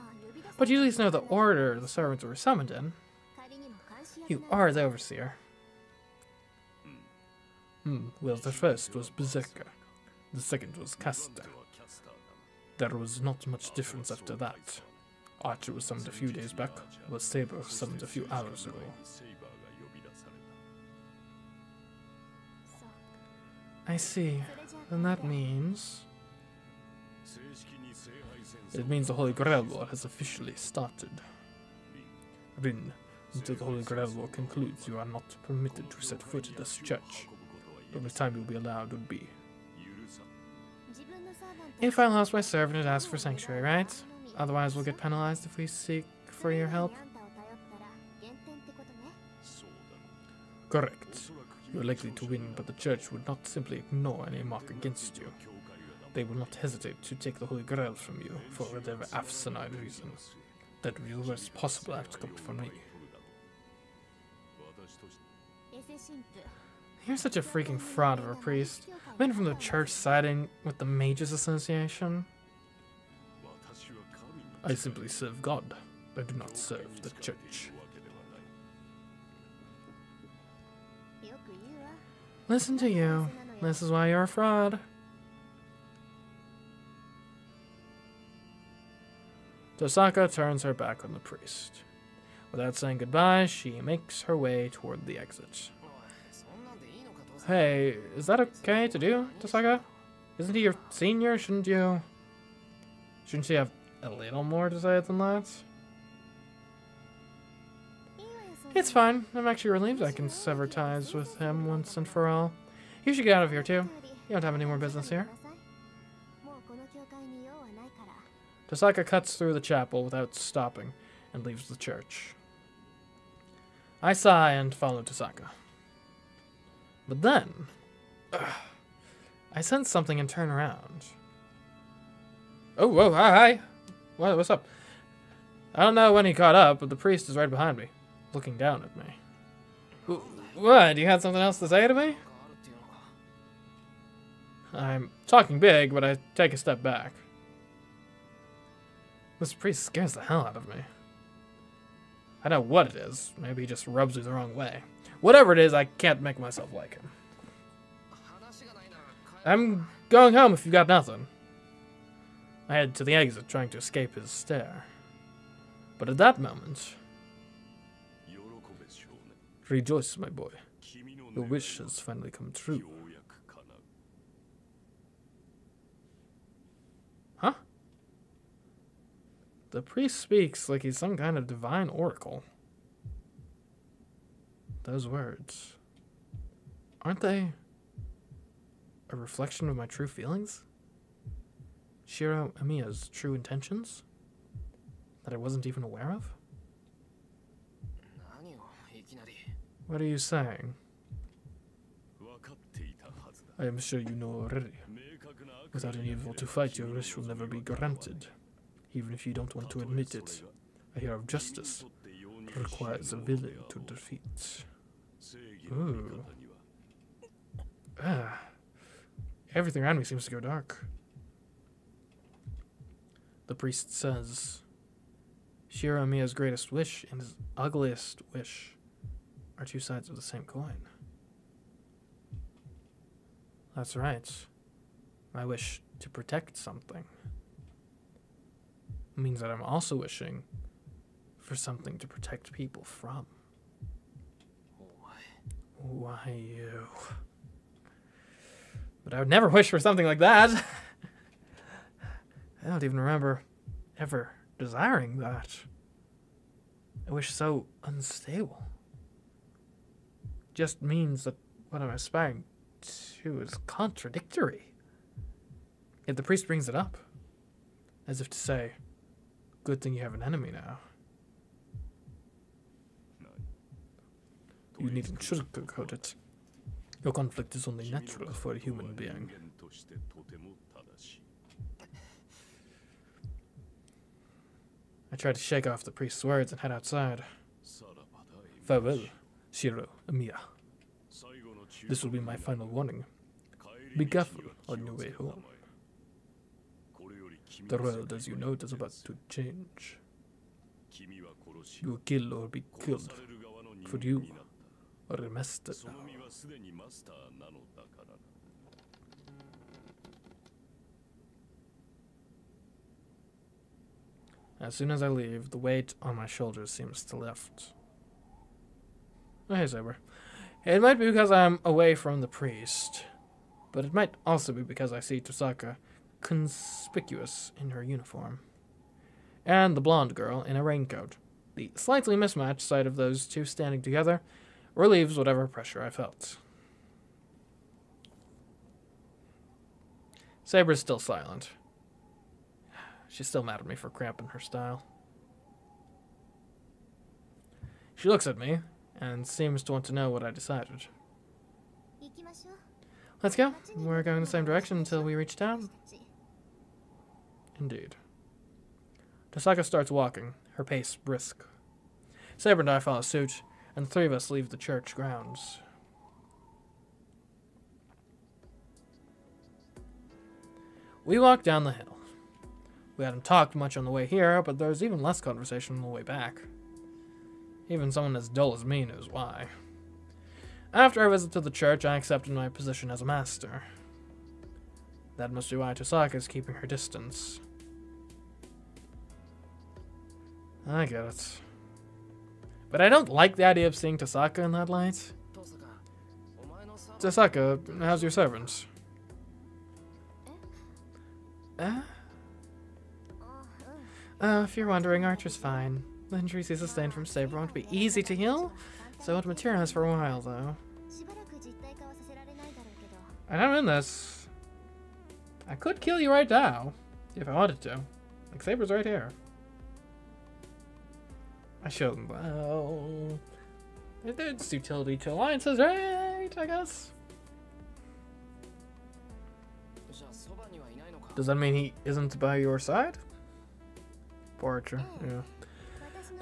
But you at least know the order the servants were summoned in. You are the overseer. Well, the first was Berserker. The second was Caster. There was not much difference after that. Archer was summoned a few days back, while Saber was summoned a few hours ago. I see. Then that means... It means the Holy Grail War has officially started. Then, until the Holy Grail War concludes, you are not permitted to set foot in this church. The only time you'll be allowed would be if I lost my servant and asked for sanctuary, right? Otherwise we'll get penalized if we seek for your help. Correct. You're likely to win, but the church would not simply ignore any mark against you. They will not hesitate to take the Holy Grail from you for whatever asinine reason. That would be the worst possible outcome for me. You're such a freaking fraud of a priest. Went from the church siding with the Mages Association. I simply serve God. I do not serve the church. Listen to you. This is why you're a fraud. Tosaka turns her back on the priest. Without saying goodbye, she makes her way toward the exit. Hey, is that okay to do, Tosaka? Isn't he your senior? Shouldn't she have a little more to say than that? It's fine. I'm actually relieved I can sever ties with him once and for all. You should get out of here too. You don't have any more business here. Tosaka cuts through the chapel without stopping and leaves the church. I sigh and follow Tosaka. But then, I sense something and turn around. Oh, whoa, hi. What's up? I don't know when he caught up, but the priest is right behind me, looking down at me. What? You had something else to say to me? I'm talking big, but I take a step back. This priest scares the hell out of me. I know what it is. Maybe he just rubs me the wrong way. Whatever it is, I can't make myself like him. I'm going home if you've got nothing. I head to the exit, trying to escape his stare. But at that moment... Rejoice, my boy. Your wish has finally come true. Huh? The priest speaks like he's some kind of divine oracle. Those words, aren't they a reflection of my true feelings? Shiro Amiya's true intentions? That I wasn't even aware of? What are you saying? I am sure you know already. Without an evil to fight, your wish will never be granted. Even if you don't want to admit it, a hero of justice requires a villain to defeat. Ooh. Everything around me seems to go dark. The priest says, Shiro Amiya's greatest wish and his ugliest wish are two sides of the same coin. That's right. My wish to protect something means that I'm also wishing for something to protect people from. Why you? But I would never wish for something like that. I don't even remember ever desiring that. A wish so unstable. Just means that what I'm aspiring to is contradictory. Yet the priest brings it up, as if to say, good thing you have an enemy now. You needn't sugarcoat it. Your conflict is only natural for a human being. I try to shake off the priest's words and head outside. Farewell, Shiro Amiya. This will be my final warning. Be careful on your way home. The world as you know it is about to change. You will kill or be killed, for you are Remastered now. As soon as I leave, the weight on my shoulders seems to lift. Oh, hey, Saber. It might be because I'm away from the priest, but it might also be because I see Tosaka conspicuous in her uniform, and the blonde girl in a raincoat. The slightly mismatched sight of those two standing together relieves whatever pressure I felt. Saber's still silent. She's still mad at me for cramping her style. She looks at me and seems to want to know what I decided. Let's go. We're going the same direction until we reach town. Indeed. Tosaka starts walking, her pace brisk. Saber and I follow suit, and the three of us leave the church grounds. We walk down the hill. We hadn't talked much on the way here, but there was even less conversation on the way back. Even someone as dull as me knows why. After our visit to the church, I accepted my position as a master. That must be why Tosaka is keeping her distance. I get it. But I don't like the idea of seeing Tosaka in that light. Tosaka, how's your servant? If you're wondering, Archer's fine. The injuries he sustained from Saber won't be easy to heal, so it won't materialize for a while, though. And I'm in this. I could kill you right now, if I wanted to. Like, Saber's right here. I showed him, well... It's utility to alliances, right? I guess. Does that mean he isn't by your side? Poor Archer, yeah.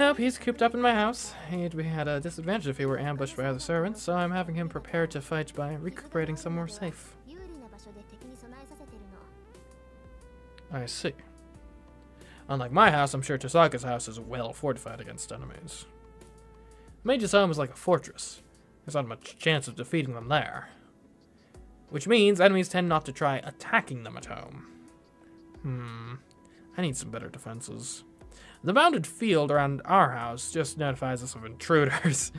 Nope, he's cooped up in my house. He'd be at a disadvantage if he were ambushed by other servants, so I'm having him prepared to fight by recuperating somewhere safe. I see. Unlike my house, I'm sure Tosaka's house is well fortified against enemies. Mage's home is like a fortress. There's not much chance of defeating them there. Which means enemies tend not to try attacking them at home. I need some better defenses. The bounded field around our house just notifies us of intruders.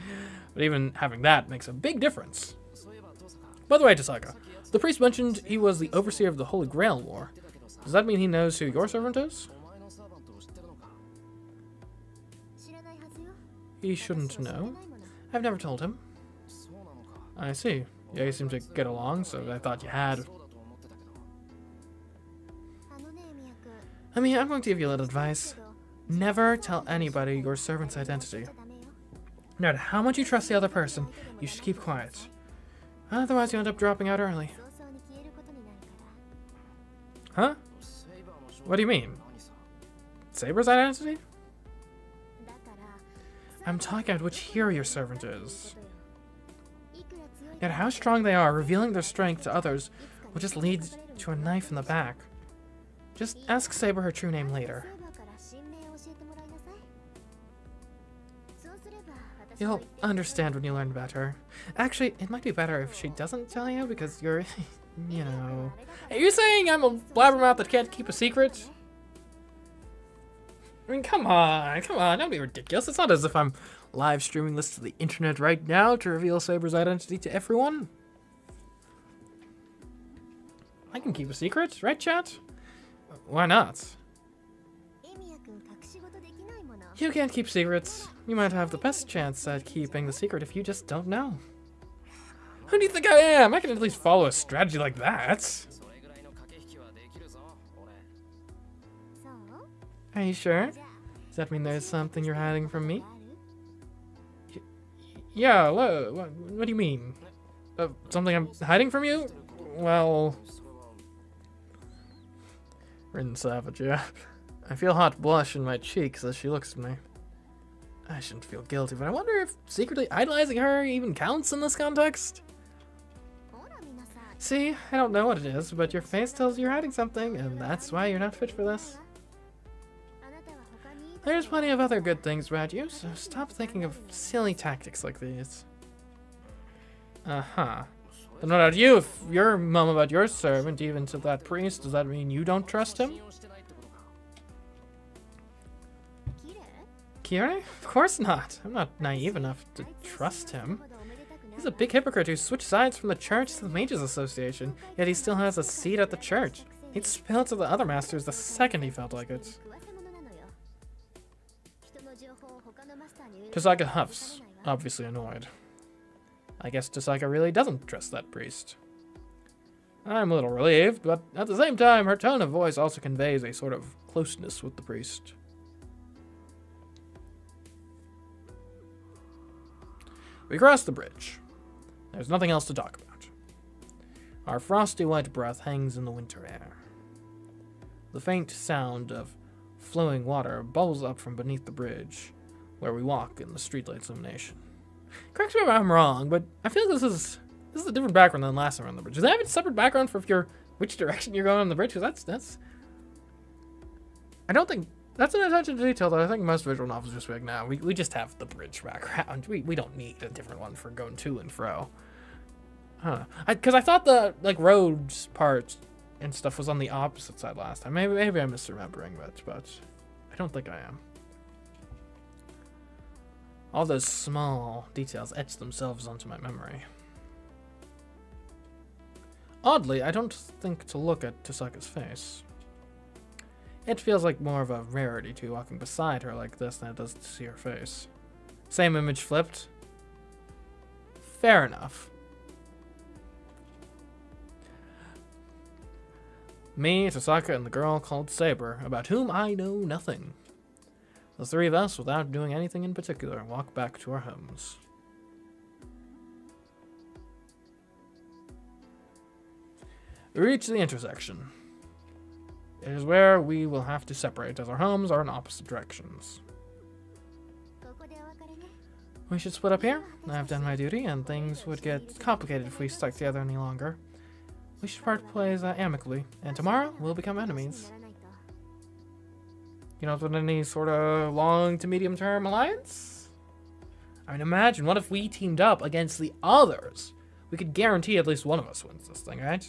But even having that makes a big difference. By the way, Tosaka, the priest mentioned he was the overseer of the Holy Grail War. Does that mean he knows who your servant is? He shouldn't know. I've never told him. I see. Yeah, you seem to get along, so I thought you had. I mean, I'm going to give you a little advice. Never tell anybody your servant's identity. No matter how much you trust the other person, you should keep quiet. Otherwise, you end up dropping out early. Huh? What do you mean? Saber's identity? I'm talking about which hero your servant is. No matter how strong they are, revealing their strength to others will just lead to a knife in the back. Just ask Saber her true name later. You'll understand when you learn about her. Actually, it might be better if she doesn't tell you because you're, you know... Are you saying I'm a blabbermouth that can't keep a secret? I mean, come on, don't be ridiculous. It's not as if I'm live streaming this to the internet right now to reveal Saber's identity to everyone. I can keep a secret, right, chat? Why not? You can't keep secrets. You might have the best chance at keeping the secret if you just don't know. Who do you think I am? I can at least follow a strategy like that. Are you sure? Does that mean there's something you're hiding from me? Yeah, what do you mean? Something I'm hiding from you? Well... Rin Savage, yeah. I feel hot blush in my cheeks as she looks at me. I shouldn't feel guilty, but I wonder if secretly idolizing her even counts in this context? See, I don't know what it is, but your face tells you you're hiding something, and that's why you're not fit for this. There's plenty of other good things about you, so stop thinking of silly tactics like these. Uh-huh. Then what about you? If you're mum about your servant, even to that priest, does that mean you don't trust him? Kire? Of course not. I'm not naive enough to trust him. He's a big hypocrite who switched sides from the church to the Mages Association, yet he still has a seat at the church. He'd spill to the other masters the second he felt like it. Tosaka huffs, obviously annoyed. I guess Tosaka really doesn't trust that priest. I'm a little relieved, but at the same time, her tone of voice also conveys a sort of closeness with the priest. We cross the bridge. There's nothing else to talk about. Our frosty white breath hangs in the winter air. The faint sound of flowing water bubbles up from beneath the bridge, where we walk in the streetlight illumination. Correct me if I'm wrong, but I feel this is a different background than last time on the bridge. Does that have a separate background for which direction you're going on the bridge? Because that's I don't think that's an attention to detail that I think most visual novels just be like, nah, we just have the bridge background. We don't need a different one for going to and fro. Huh. Because I thought the roads part and stuff was on the opposite side last time. Maybe I'm misremembering, but I don't think I am. All those small details etch themselves onto my memory. Oddly, I don't think to look at Tosaka's face. It feels like more of a rarity to be walking beside her like this than it does to see her face. Same image flipped. Fair enough. Me, Tosaka, and the girl called Saber, about whom I know nothing. The three of us, without doing anything in particular, walk back to our homes. We reach the intersection. It is where we will have to separate, as our homes are in opposite directions. We should split up here. I've done my duty, and things would get complicated if we stuck together any longer. We should part ways amicably, and tomorrow we'll become enemies. You don't want any sort of long to medium term alliance? I mean, imagine, what if we teamed up against the others? We could guarantee at least one of us wins this thing, right?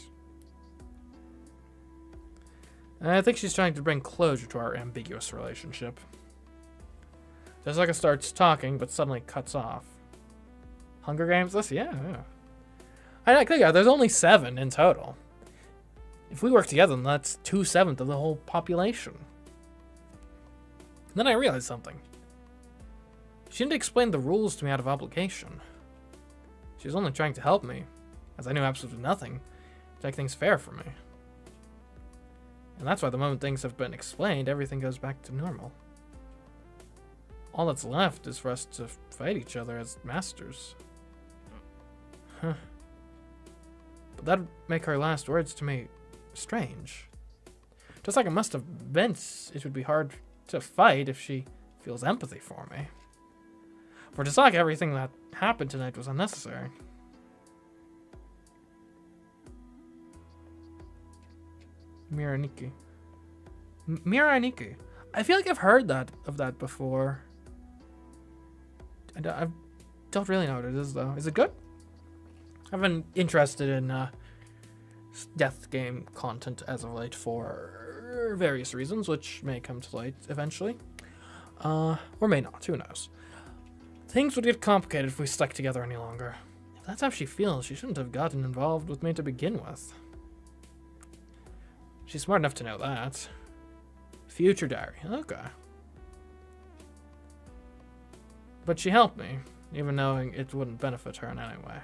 I think she's trying to bring closure to our ambiguous relationship. Jessica starts talking, but suddenly cuts off. Hunger Games? This? Yeah. I think there's only 7 in total. If we work together, then that's 2/7 of the whole population. Then I realized something. She didn't explain the rules to me out of obligation. She was only trying to help me, as I knew absolutely nothing, to make things fair for me. And that's why the moment things have been explained, everything goes back to normal. All that's left is for us to fight each other as masters. Huh. But that'd make her last words to me strange. Just like it must have meant it would be hard to fight if she feels empathy for me. For just like everything that happened tonight was unnecessary. Miraniki. Miraniki. I feel like I've heard of that before. I don't really know what it is though. Is it good? I've been interested in death game content as of late for various reasons, which may come to light eventually. Or may not, who knows. Things would get complicated if we stuck together any longer. If that's how she feels, she shouldn't have gotten involved with me to begin with. She's smart enough to know that. Future diary, okay. But she helped me, even knowing it wouldn't benefit her in any way.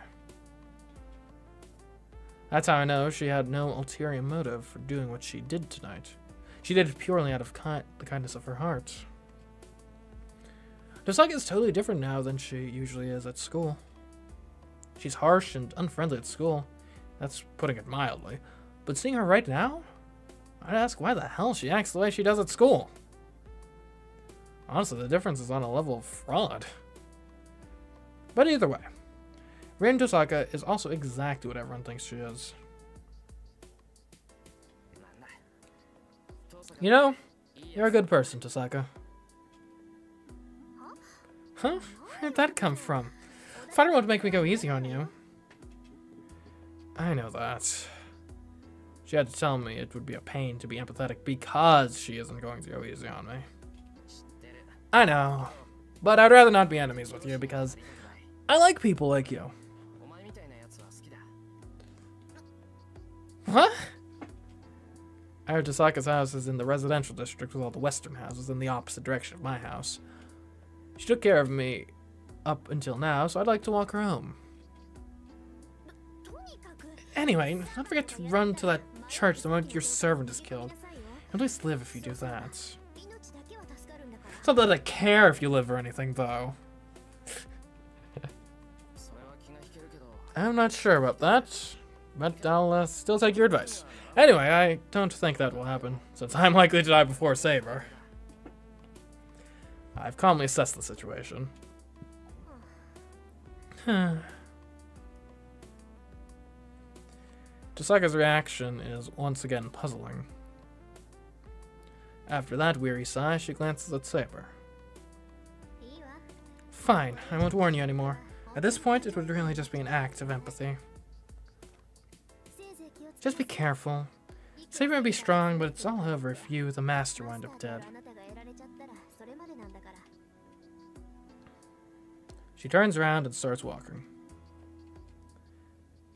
That's how I know she had no ulterior motive for doing what she did tonight. She did it purely out of the kindness of her heart. Dosaga's totally different now than she usually is at school. She's harsh and unfriendly at school. That's putting it mildly. But seeing her right now, I'd ask why the hell she acts the way she does at school. Honestly, the difference is on a level of fraud. But either way, Rin Tosaka is also exactly what everyone thinks she is. You know, you're a good person, Tosaka. Huh? Where'd that come from? Fighter won't make me go easy on you. I know that. She had to tell me it would be a pain to be empathetic because she isn't going to go easy on me. I know, but I'd rather not be enemies with you because I like people like you. What? I heard Tosaka's house is in the residential district with all the western houses in the opposite direction of my house. She took care of me up until now, so I'd like to walk her home. Anyway, don't forget to run to that church the moment your servant is killed. At least live if you do that. It's not that I care if you live or anything, though. I'm not sure about that, but I'll still take your advice. Anyway, I don't think that will happen, since I'm likely to die before Saber. I've calmly assessed the situation. Tosaka's reaction is once again puzzling. After that weary sigh, she glances at Saber. Fine, I won't warn you anymore. At this point, it would really just be an act of empathy. Just be careful. Saber may be strong, but it's all over if you, the master, wind up dead. She turns around and starts walking.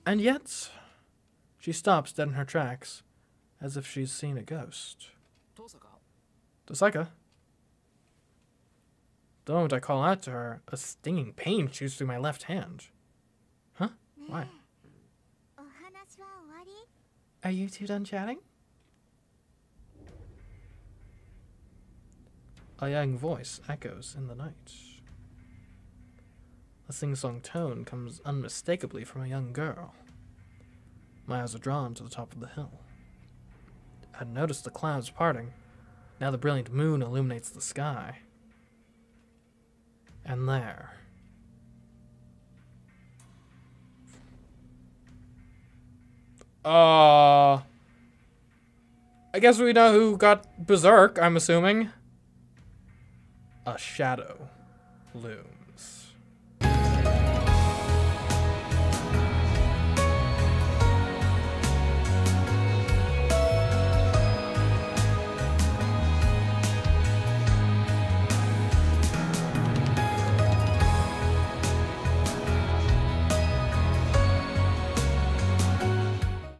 And yet, she stops dead in her tracks, as if she's seen a ghost. Tosaka? The moment I call out to her, a stinging pain shoots through my left hand. Huh? Why? Are you two done chatting? A young voice echoes in the night. The sing-song tone comes unmistakably from a young girl. My eyes are drawn to the top of the hill. I had noticed the clouds parting. Now the brilliant moon illuminates the sky. And there, I guess we know who got berserk, I'm assuming. A shadow looms.